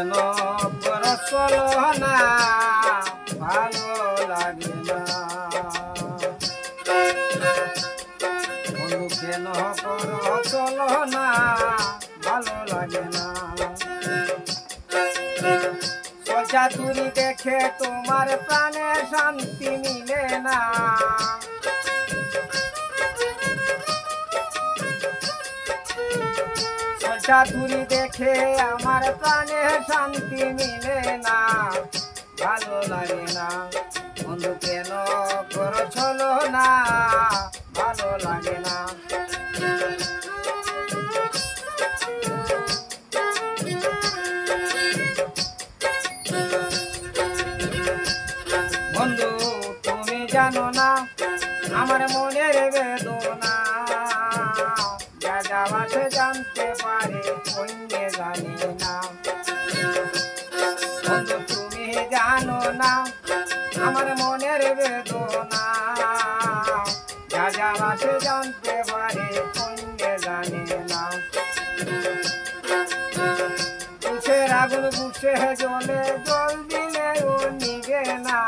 কেন চলো না ভালো লাগে না বন্ধু কেন চলো না ভালো লাগে না চাতুরি দেখে তোমার প্রাণে শান্তি মিলে না চাতুরি দেখে আমার প্রাণে শান্তি মিলে না ভালো লাগে না বন্ধু কেন চলো না ভালো লাগে না বন্ধু তুমি জানো না আমার মনের বেদনা যা বাসে জানতে পারে অন্য জানে না বন্ধু তুমি জানো না আমার মনের বেদনা যা বাসে জানতে পারে অন্য জানে না বুঝের আগুন বুঝে জলে জল দিলে ও নিবে না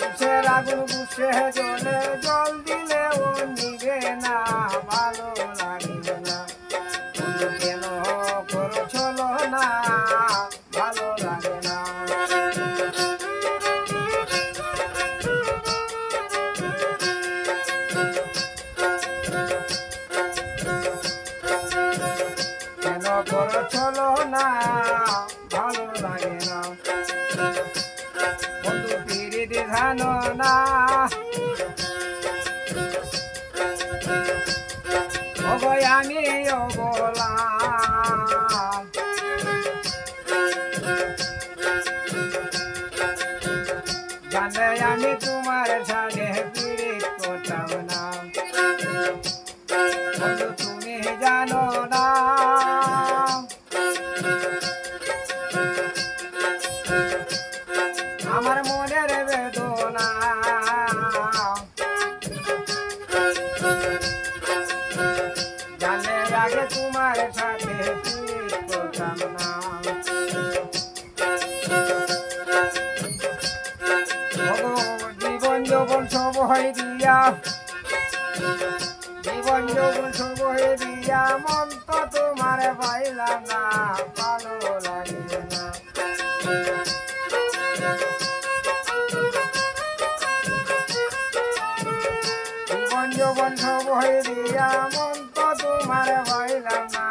বুঝের আগুন বুঝে জলে জল দিলে ও নিবে না ভালো লাগে না বন্ধু কেন চলো না ভালো লাগে না চলো না ভালো লাগে না বন্ধু পিরিতি জানো না অবয় আমি অবলা জানে আমি তোমার সাথে পিরিত করতাম না বন্ধু তুমি জানো না আমার মনের বেদনা জানলে আগে তোমার সাথে করতাম না জীবন যৌবন সব হয়ে দিয়া জীবন যৌবন সব হয়ে দিয়া মন তো তোমার পাইলাম না ভালো লাগে না জীবন যৌবন সব হয়ে দিয়া মন তো তোমার পাইলাম না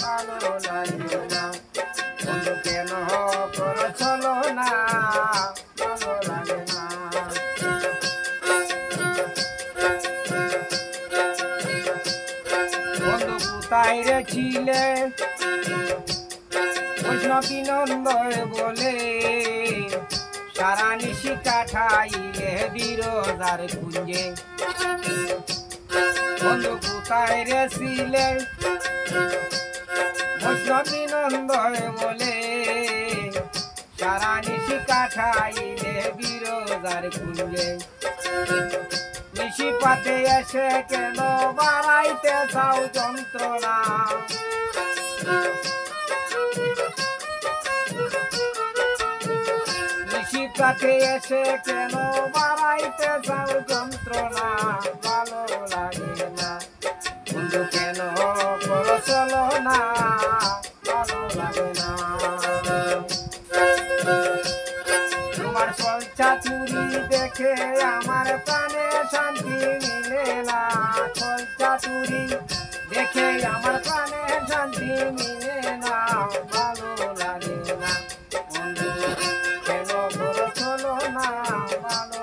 ভালো লাগে না বন্ধু কেন চলো না ভালো লাগে না বন্ধু কোথায় রে ছিলে বৈষ্ণবী নন্দয় বলে সারা নিশি কাঠাইলে বিরোজার কুঞ্জে বন্ধু কোথায় রে ছিলে বৈষ্ণবী নন্দয় বলে সারা নিশি কাঠাইলে বিরোজার কুঞ্জে নিশি পাতে এসে কেন বাড়াইতে চাও যন্ত্রণা নিশি পাতে এসে কেন বাড়াইতে চাও যন্ত্রণা ভালো লাগে না বন্ধু কেন চলো না ভালো লাগে না তোমার চাতুরি দেখে আমার প্রাণে শান্তি মিলে না চাতুরি দেখে আমার প্রাণে শান্তি মিলে না ভালো লাগে না বন্ধু কেন চলো না ভালো